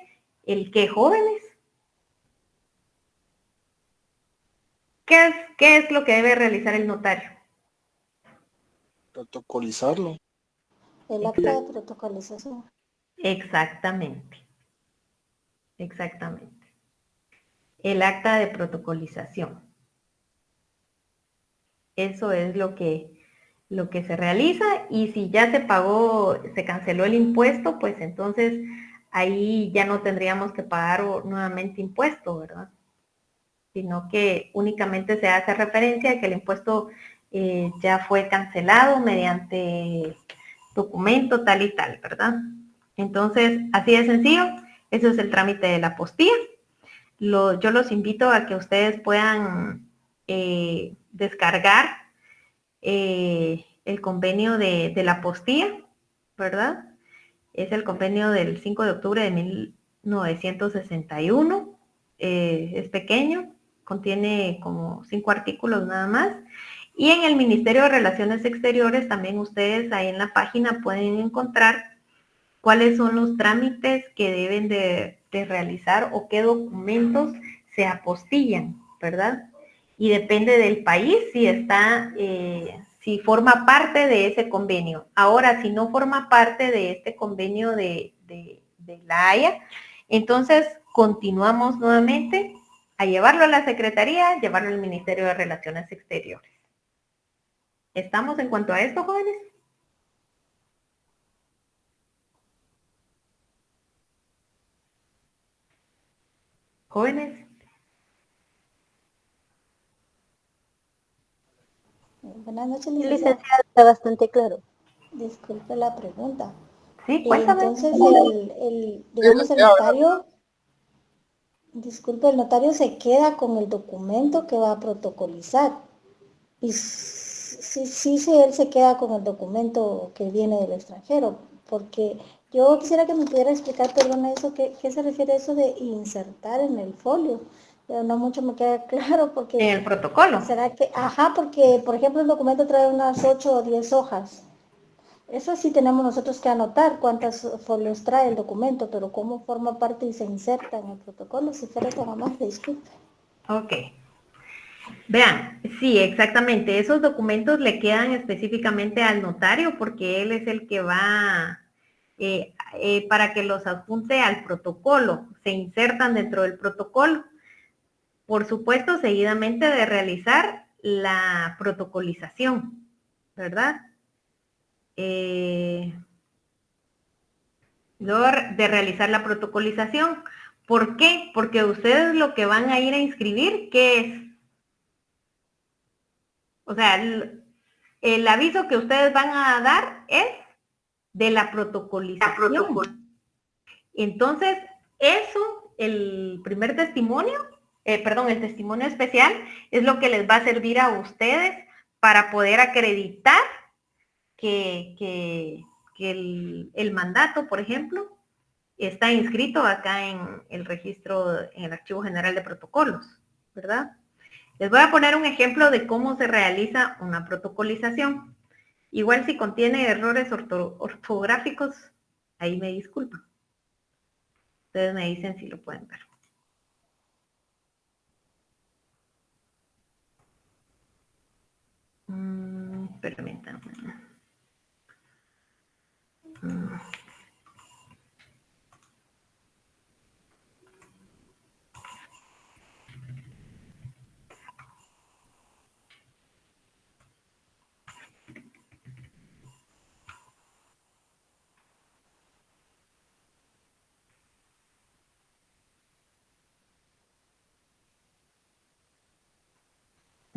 el que jóvenes. ¿Qué es lo que debe realizar el notario? Protocolizarlo. El acta de protocolización. Exactamente. Exactamente. El acta de protocolización. Eso es lo que se realiza, y si ya se pagó, se canceló el impuesto, pues entonces ahí ya no tendríamos que pagar nuevamente impuesto, ¿verdad? Sino que únicamente se hace referencia a que el impuesto ya fue cancelado mediante documento tal y tal, ¿verdad? Entonces, así de sencillo, eso es el trámite de la apostilla. Yo los invito a que ustedes puedan descargar el convenio de la apostilla, ¿verdad? Es el convenio del 5 de octubre de 1961. Es pequeño, contiene como 5 artículos nada más. Y en el Ministerio de Relaciones Exteriores también ustedes ahí en la página pueden encontrar cuáles son los trámites que deben de realizar o qué documentos se apostillan, ¿verdad? y depende del país si está, si forma parte de ese convenio. Ahora, si no forma parte de este convenio de la Haya, entonces continuamos nuevamente a llevarlo a la Secretaría, llevarlo al Ministerio de Relaciones Exteriores. ¿Estamos en cuanto a esto, jóvenes? Jóvenes. Buenas noches, Sí, licenciada. licenciada, está bastante claro. Disculpe la pregunta. Sí, cuéntame. Entonces, digamos, el notario, disculpe, el notario se queda con el documento que va a protocolizar. Y sí, él se queda con el documento que viene del extranjero, porque yo quisiera que me pudiera explicar, perdón, eso, ¿qué se refiere a eso de insertar en el folio? Pero no mucho me queda claro, porque En el protocolo. será que, ajá, porque por ejemplo el documento trae unas 8 o 10 hojas. Eso sí tenemos nosotros que anotar cuántas folios trae el documento, pero cómo forma parte y se inserta en el protocolo, si fuera tan amable, disculpe. Ok. Vean, sí, exactamente. Esos documentos le quedan específicamente al notario porque él es el que va para que los adjunte al protocolo. Se insertan dentro del protocolo. Por supuesto, seguidamente de realizar la protocolización, ¿verdad? Luego de realizar la protocolización. ¿Por qué? Porque ustedes lo que van a ir a inscribir, ¿qué es? O sea, el aviso que ustedes van a dar es de la protocolización. Entonces, eso, el primer testimonio, el testimonio especial, es lo que les va a servir a ustedes para poder acreditar que el mandato, por ejemplo, está inscrito acá en el registro, en el Archivo General de Protocolos, ¿verdad? Les voy a poner un ejemplo de cómo se realiza una protocolización. Igual si contiene errores ortográficos, ahí me disculpan. Ustedes me dicen si lo pueden ver. Permítanme.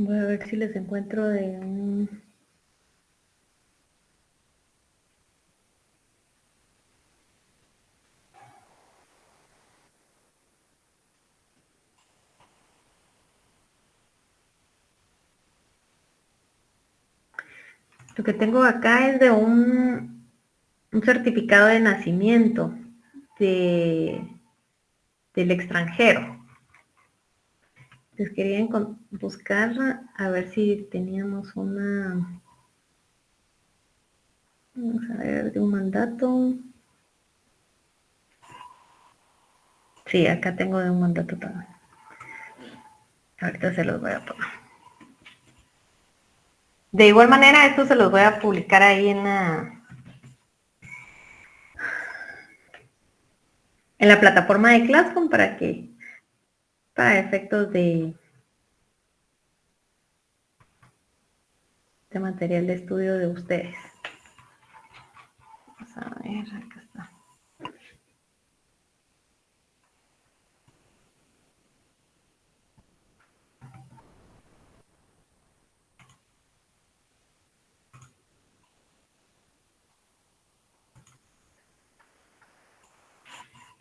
Voy a ver si les encuentro de un... Lo que tengo acá es de un certificado de nacimiento del extranjero. Les quería buscar a ver si teníamos una... Vamos a ver, de un mandato. Sí, acá tengo de un mandato también. Ahorita se los voy a poner. De igual manera, esto se los voy a publicar ahí en la plataforma de Classroom para efectos de material de estudio de ustedes. Vamos a ver, acá está.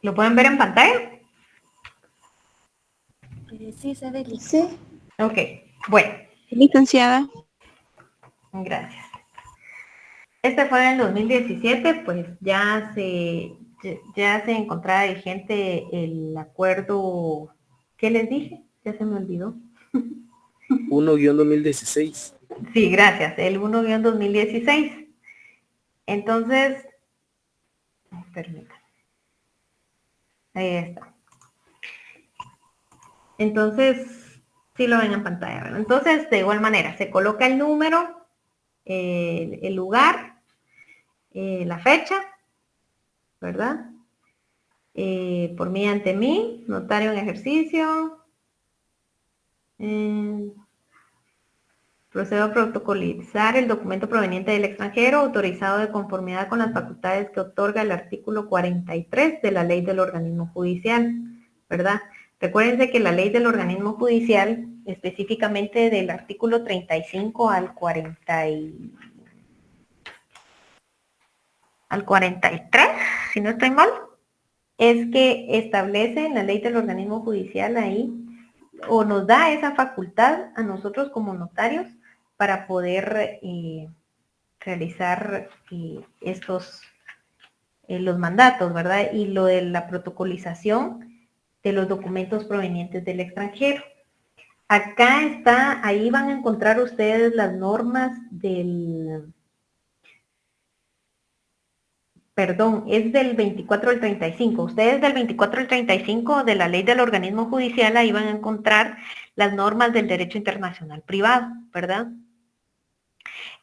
¿Lo pueden ver en pantalla? Sí, se ve aquí. Sí. Ok, bueno. Licenciada. Gracias. Este fue en el 2017, pues ya se encontraba vigente el acuerdo, ¿qué les dije? Ya se me olvidó. 1-2016. Sí, gracias, el 1-2016. Entonces, permítanme. Ahí está. Entonces, Sí lo ven en pantalla, ¿verdad? Entonces, de igual manera, se coloca el número, el lugar, la fecha, ¿verdad? Por mí, ante mí, notario en ejercicio. Procedo a protocolizar el documento proveniente del extranjero autorizado de conformidad con las facultades que otorga el artículo 43 de la ley del organismo judicial, ¿verdad? Recuérdense que la ley del organismo judicial, específicamente del artículo 35 al 43, si no estoy mal, es que establece en la ley del organismo judicial ahí, o nos da esa facultad a nosotros como notarios para poder realizar los mandatos, ¿verdad? Y lo de la protocolización de los documentos provenientes del extranjero. Acá está, ahí van a encontrar ustedes las normas es del 24 al 35. Ustedes del 24 al 35 de la ley del organismo judicial, ahí van a encontrar las normas del derecho internacional privado, ¿verdad?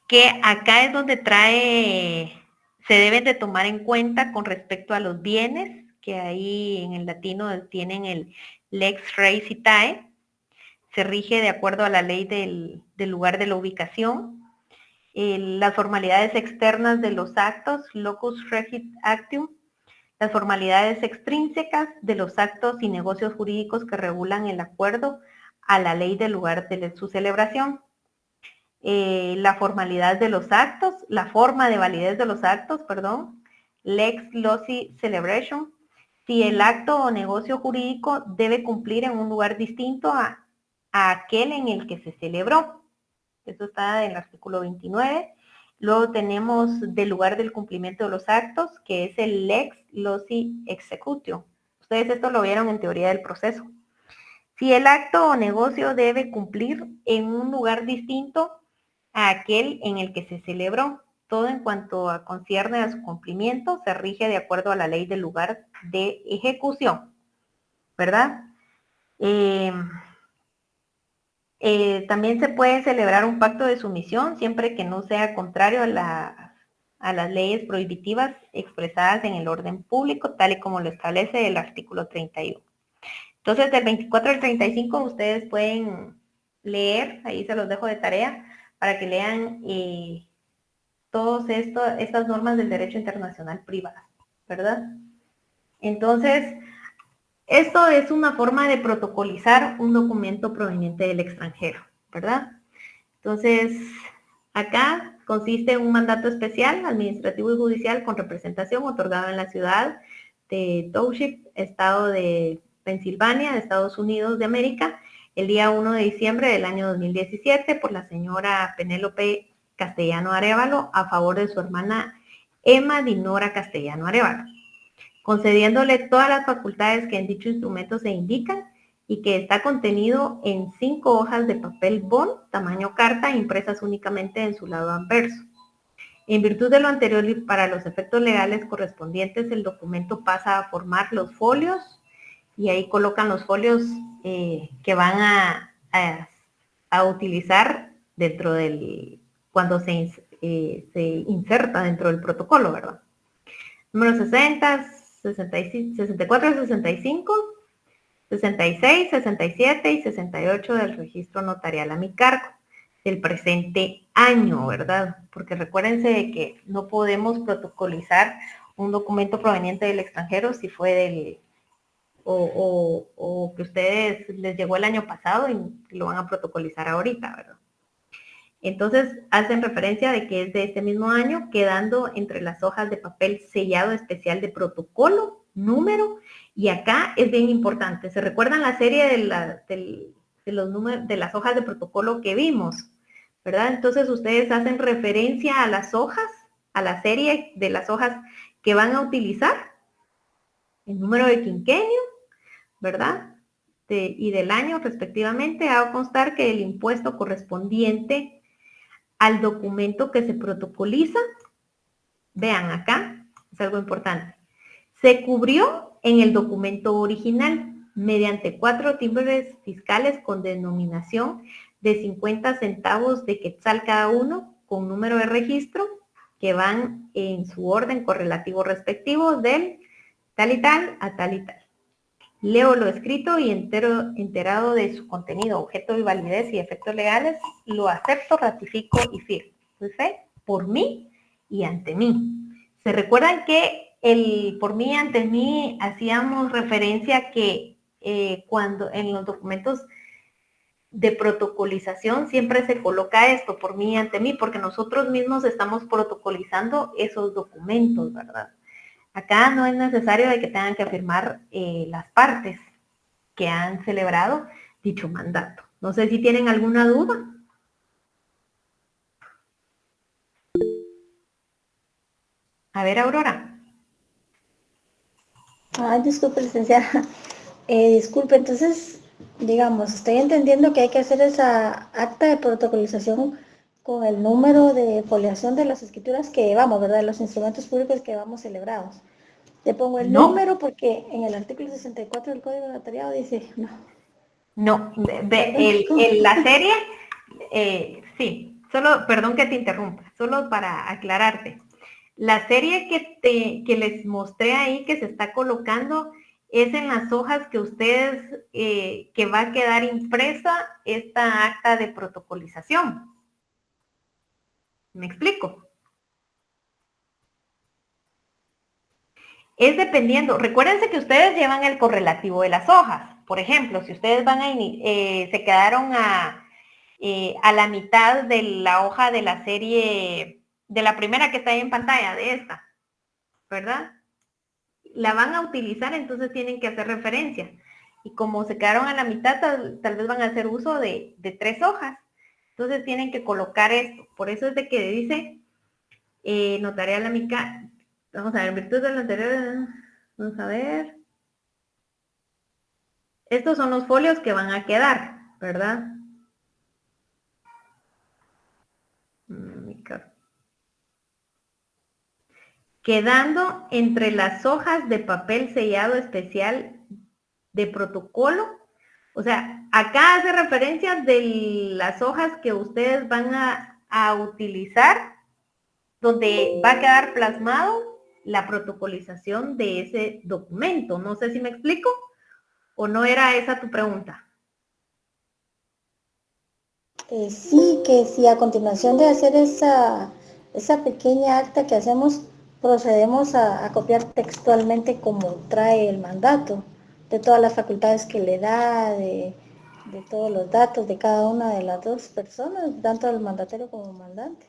Que acá es donde se deben de tomar en cuenta con respecto a los bienes, que ahí en el latino tienen el lex res itae, se rige de acuerdo a la ley del lugar de la ubicación, las formalidades externas de los actos, locus regit actium, las formalidades extrínsecas de los actos y negocios jurídicos que regulan el acuerdo a la ley del lugar de su celebración, la formalidad de los actos, la forma de validez de los actos, lex loci celebration, si el acto o negocio jurídico debe cumplir en un lugar distinto a aquel en el que se celebró. Eso está en el artículo 29. Luego tenemos del lugar del cumplimiento de los actos, que es el lex loci executio. Ustedes esto lo vieron en teoría del proceso. Si el acto o negocio debe cumplir en un lugar distinto a aquel en el que se celebró, todo en cuanto concierne a su cumplimiento, se rige de acuerdo a la ley del lugar de ejecución, ¿verdad? También se puede celebrar un pacto de sumisión siempre que no sea contrario a las leyes prohibitivas expresadas en el orden público, tal y como lo establece el artículo 31. Entonces, del 24 al 35 ustedes pueden leer, ahí se los dejo de tarea, para que lean todas estas normas del derecho internacional privado, ¿verdad? Entonces, esto es una forma de protocolizar un documento proveniente del extranjero, ¿verdad? Entonces, acá consiste en un mandato especial, administrativo y judicial con representación otorgado en la ciudad de Township, estado de Pensilvania, de Estados Unidos de América, el día 1 de diciembre del año 2017 por la señora Penélope Castellano Arévalo a favor de su hermana Emma Dinora Castellano Arévalo, concediéndole todas las facultades que en dicho instrumento se indican y que está contenido en 5 hojas de papel bond, tamaño carta, impresas únicamente en su lado anverso. En virtud de lo anterior y para los efectos legales correspondientes, el documento pasa a formar los folios y ahí colocan los folios que van a utilizar dentro cuando se inserta dentro del protocolo, ¿verdad? Número 60, 64, 65, 66, 67 y 68 del registro notarial a mi cargo del presente año, ¿verdad? Porque recuérdense de que no podemos protocolizar un documento proveniente del extranjero si fue o que ustedes les llegó el año pasado y lo van a protocolizar ahorita, ¿verdad? Entonces hacen referencia de que es de este mismo año, quedando entre las hojas de papel sellado especial de protocolo, número, y acá es bien importante. ¿Se recuerdan la serie de los números de las hojas de protocolo que vimos? ¿Verdad? Entonces ustedes hacen referencia a las hojas, a la serie de las hojas que van a utilizar, el número de quinquenio, ¿verdad? Y del año respectivamente, hago constar que el impuesto correspondiente al documento que se protocoliza, vean acá, es algo importante, se cubrió en el documento original, mediante 4 timbres fiscales con denominación de 50 centavos de quetzal cada uno, con número de registro, que van en su orden correlativo respectivo del tal y tal a tal y tal. Leo lo escrito y enterado de su contenido, objeto y validez y efectos legales, lo acepto, ratifico y firmo. Doy fe por mí y ante mí. ¿Se recuerdan que el por mí y ante mí hacíamos referencia que cuando en los documentos de protocolización siempre se coloca esto, por mí y ante mí, porque nosotros mismos estamos protocolizando esos documentos, ¿verdad? Acá no es necesario de que tengan que firmar las partes que han celebrado dicho mandato. No sé si tienen alguna duda. A ver, Aurora. Ay, disculpe, licenciada. Disculpe, entonces, digamos, estoy entendiendo que hay que hacer esa acta de protocolización con el número de foliación de las escrituras que llevamos, ¿verdad? De los instrumentos públicos que llevamos celebrados. Le pongo el No. número porque en el artículo 64 del Código de Notariado dice, no. No, la serie, sí, solo, perdón que te interrumpa, solo para aclararte. La serie que les mostré ahí, que se está colocando, es en las hojas que ustedes, que va a quedar impresa esta acta de protocolización. ¿Me explico? Es dependiendo. Recuérdense que ustedes llevan el correlativo de las hojas. Por ejemplo, si ustedes van a se quedaron a la mitad de la hoja de la serie, de la primera que está ahí en pantalla, de esta, ¿verdad? La van a utilizar, entonces tienen que hacer referencia. Y como se quedaron a la mitad, tal vez van a hacer uso de 3 hojas. Entonces tienen que colocar esto. Por eso es de que dice notarial amical. Vamos a ver, en virtud de lo anterior, vamos a ver. Estos son los folios que van a quedar, ¿verdad? Quedando entre las hojas de papel sellado especial de protocolo. O sea, acá hace referencia de las hojas que ustedes van a utilizar, donde va a quedar plasmado la protocolización de ese documento. No sé si me explico, o no era esa tu pregunta. Sí, que si a continuación de hacer esa pequeña acta que hacemos, procedemos a copiar textualmente como trae el mandato, de todas las facultades que le da, de todos los datos de cada una de las dos personas, tanto el mandatario como el mandante.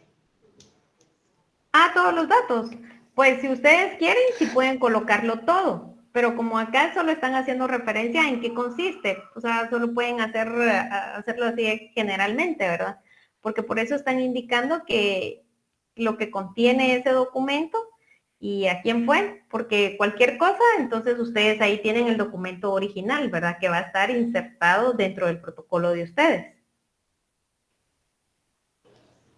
Ah, todos los datos. Pues si ustedes quieren, sí pueden colocarlo todo. Pero como acá solo están haciendo referencia en qué consiste, o sea, solo pueden hacerlo así generalmente, ¿verdad? Porque por eso están indicando que lo que contiene ese documento y a quién fue, porque cualquier cosa, entonces ustedes ahí tienen el documento original, ¿verdad? Que va a estar insertado dentro del protocolo de ustedes.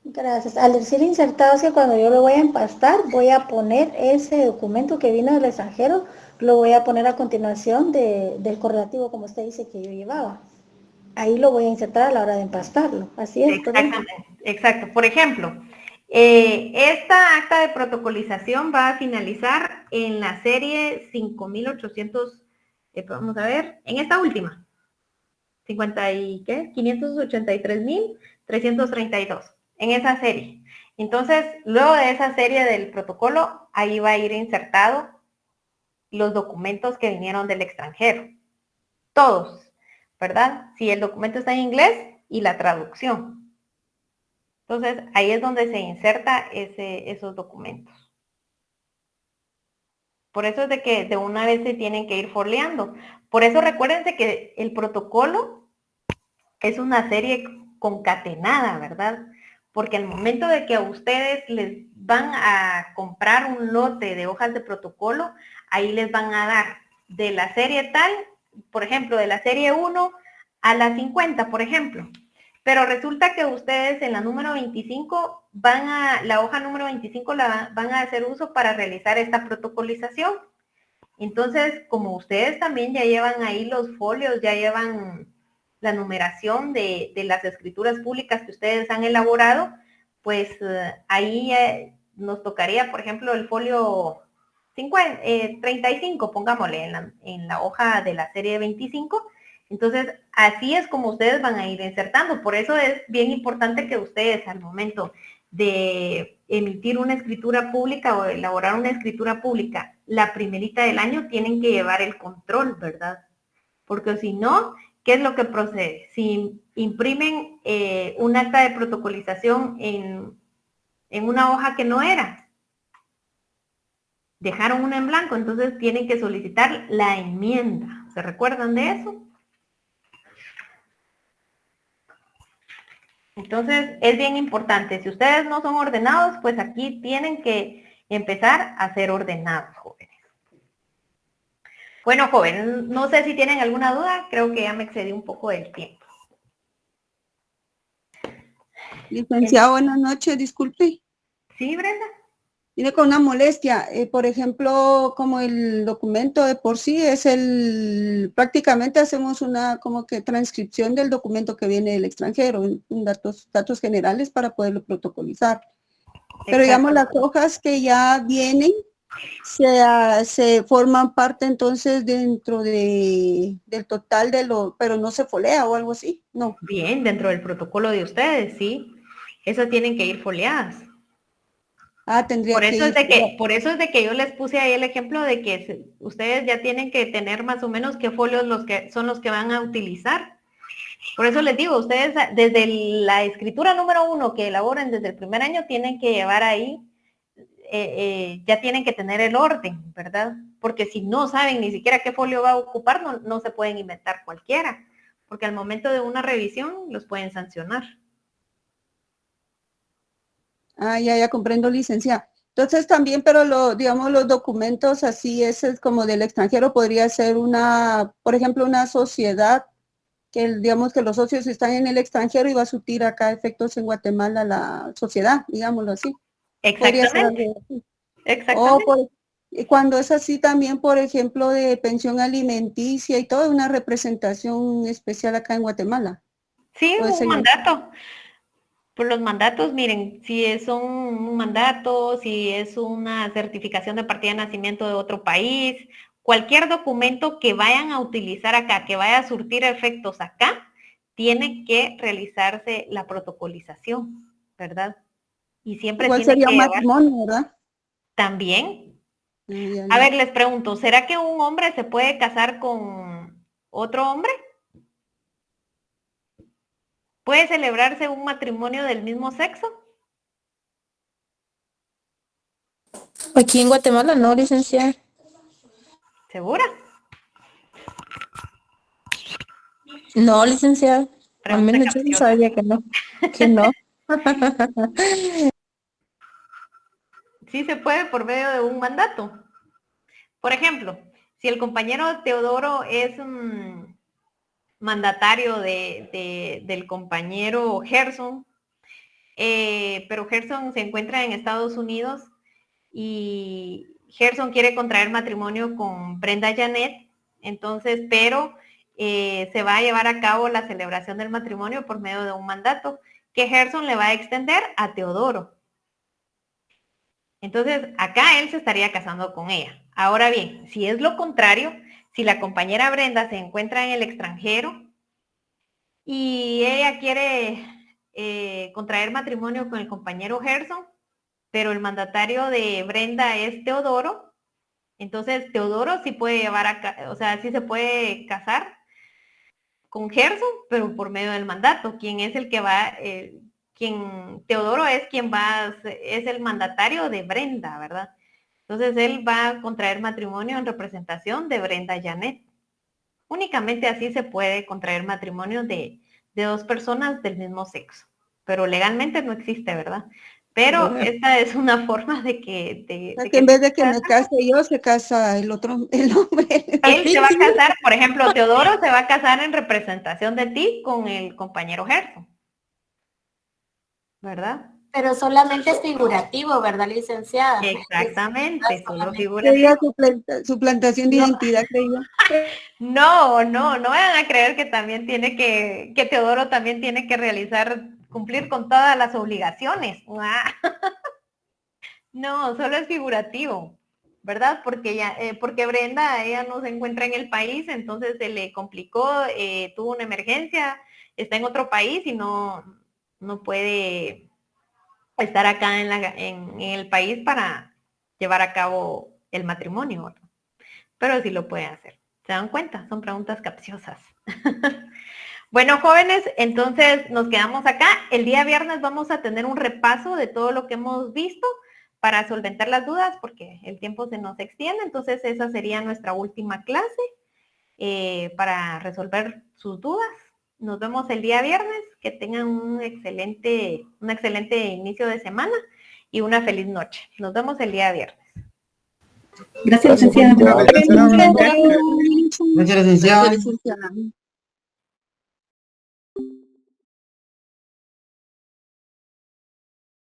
Gracias. Al decir insertado, es que cuando yo lo voy a empastar, voy a poner ese documento que vino del extranjero, lo voy a poner a continuación del correlativo, como usted dice que yo llevaba. Ahí lo voy a insertar a la hora de empastarlo. Así es, Exactamente, exacto. Por ejemplo, esta acta de protocolización va a finalizar en la serie 5800, vamos a ver, en esta última, 583.332, en esa serie. Entonces, luego de esa serie del protocolo, ahí va a ir insertado los documentos que vinieron del extranjero. Todos, ¿verdad? Si el documento está en inglés y la traducción. Entonces, ahí es donde se inserta esos documentos. Por eso es de que de una vez se tienen que ir foliando. Por eso recuérdense que el protocolo es una serie concatenada, ¿verdad? Porque al momento de que a ustedes les van a comprar un lote de hojas de protocolo, ahí les van a dar de la serie tal, por ejemplo, de la serie 1 a la 50, por ejemplo. Pero resulta que ustedes en la número 25 la hoja número 25 la van a hacer uso para realizar esta protocolización. Entonces, como ustedes también ya llevan ahí los folios, ya llevan la numeración de las escrituras públicas que ustedes han elaborado, pues ahí nos tocaría, por ejemplo, el folio 35, pongámosle, en la hoja de la serie 25. Entonces, así es como ustedes van a ir insertando. Por eso es bien importante que ustedes, al momento de emitir una escritura pública o elaborar una escritura pública, la primerita del año, tienen que llevar el control, ¿verdad? Porque si no, ¿qué es lo que procede? Si imprimen un acta de protocolización en una hoja que no era, dejaron una en blanco, entonces tienen que solicitar la enmienda. ¿Se recuerdan de eso? Entonces, es bien importante. Si ustedes no son ordenados, pues aquí tienen que empezar a ser ordenados, jóvenes. Bueno, jóvenes, no sé si tienen alguna duda. Creo que ya me excedí un poco del tiempo. Licenciado, buenas noches, disculpe. ¿Sí, Brenda? Viene con una molestia. Por ejemplo, como el documento de por sí es prácticamente hacemos una como que transcripción del documento que viene del extranjero, en datos generales para poderlo protocolizar. Pero digamos, las hojas que ya vienen se forman parte entonces dentro del total pero no se folea o algo así, no. Bien, dentro del protocolo de ustedes, sí. Esas tienen que ir foliadas. Tendría que ir. Por eso es de que yo les puse ahí el ejemplo de que ustedes ya tienen que tener más o menos qué folios son los que van a utilizar. Por eso les digo, ustedes desde la escritura número 1 que elaboren desde el primer año tienen que llevar ahí, ya tienen que tener el orden, ¿verdad? Porque si no saben ni siquiera qué folio va a ocupar, no se pueden inventar cualquiera, porque al momento de una revisión los pueden sancionar. Ya comprendo, licenciada. Entonces también, pero digamos, los documentos así, ese es como del extranjero, podría ser por ejemplo, una sociedad que digamos que los socios están en el extranjero y va a surtir acá efectos en Guatemala la sociedad, digámoslo así. Exactamente. Exactamente. Y cuando es así también, por ejemplo, de pensión alimenticia y todo, una representación especial acá en Guatemala. Sí, un mandato. Por los mandatos, miren, si es un mandato, si es una certificación de partida de nacimiento de otro país, cualquier documento que vayan a utilizar acá, que vaya a surtir efectos acá, tiene que realizarse la protocolización, ¿verdad? Y siempre igual tiene sería que un matrimonio, ¿verdad? También. A ver, les pregunto, ¿será que un hombre se puede casar con otro hombre? ¿Puede celebrarse un matrimonio del mismo sexo? Aquí en Guatemala no, licenciada. ¿Segura? No, licenciada. Al menos yo no sabía que no. Que no. Sí se puede por medio de un mandato. Por ejemplo, si el compañero Teodoro es un mandatario del compañero Gerson, pero Gerson se encuentra en Estados Unidos y Gerson quiere contraer matrimonio con Brenda Janet, entonces, pero se va a llevar a cabo la celebración del matrimonio por medio de un mandato que Gerson le va a extender a Teodoro. Entonces, acá él se estaría casando con ella. Ahora bien, si es lo contrario, si la compañera Brenda se encuentra en el extranjero y ella quiere contraer matrimonio con el compañero Gerson, pero el mandatario de Brenda es Teodoro, entonces Teodoro sí puede sí se puede casar con Gerson, pero por medio del mandato. ¿Quién es el que va? Teodoro es es el mandatario de Brenda, ¿verdad? Entonces él va a contraer matrimonio en representación de Brenda Janet. Únicamente así se puede contraer matrimonio de dos personas del mismo sexo, pero legalmente no existe, ¿verdad? Pero esta es una forma de que en vez de que me case yo, se casa el hombre. Él se va a casar, por ejemplo, Teodoro se va a casar en representación de ti con el compañero Gerson, ¿verdad? Pero solamente es figurativo, ¿verdad, licenciada? Exactamente, solo Sería figurativo. suplantación de identidad, creo yo. No vayan a creer que también que Teodoro también tiene que cumplir con todas las obligaciones. No, solo es figurativo, ¿verdad? Porque Brenda, ella no se encuentra en el país, entonces se le complicó, tuvo una emergencia, está en otro país y no puede estar acá en el país para llevar a cabo el matrimonio, ¿verdad? Pero sí lo puede hacer. ¿Se dan cuenta? Son preguntas capciosas. Bueno, jóvenes, entonces nos quedamos acá. El día viernes vamos a tener un repaso de todo lo que hemos visto para solventar las dudas, porque el tiempo se nos extiende. Entonces esa sería nuestra última clase para resolver sus dudas. Nos vemos el día viernes. Que tengan un excelente inicio de semana y una feliz noche. Nos vemos el día viernes. Gracias, licenciada. Gracias. Gracias, licenciada.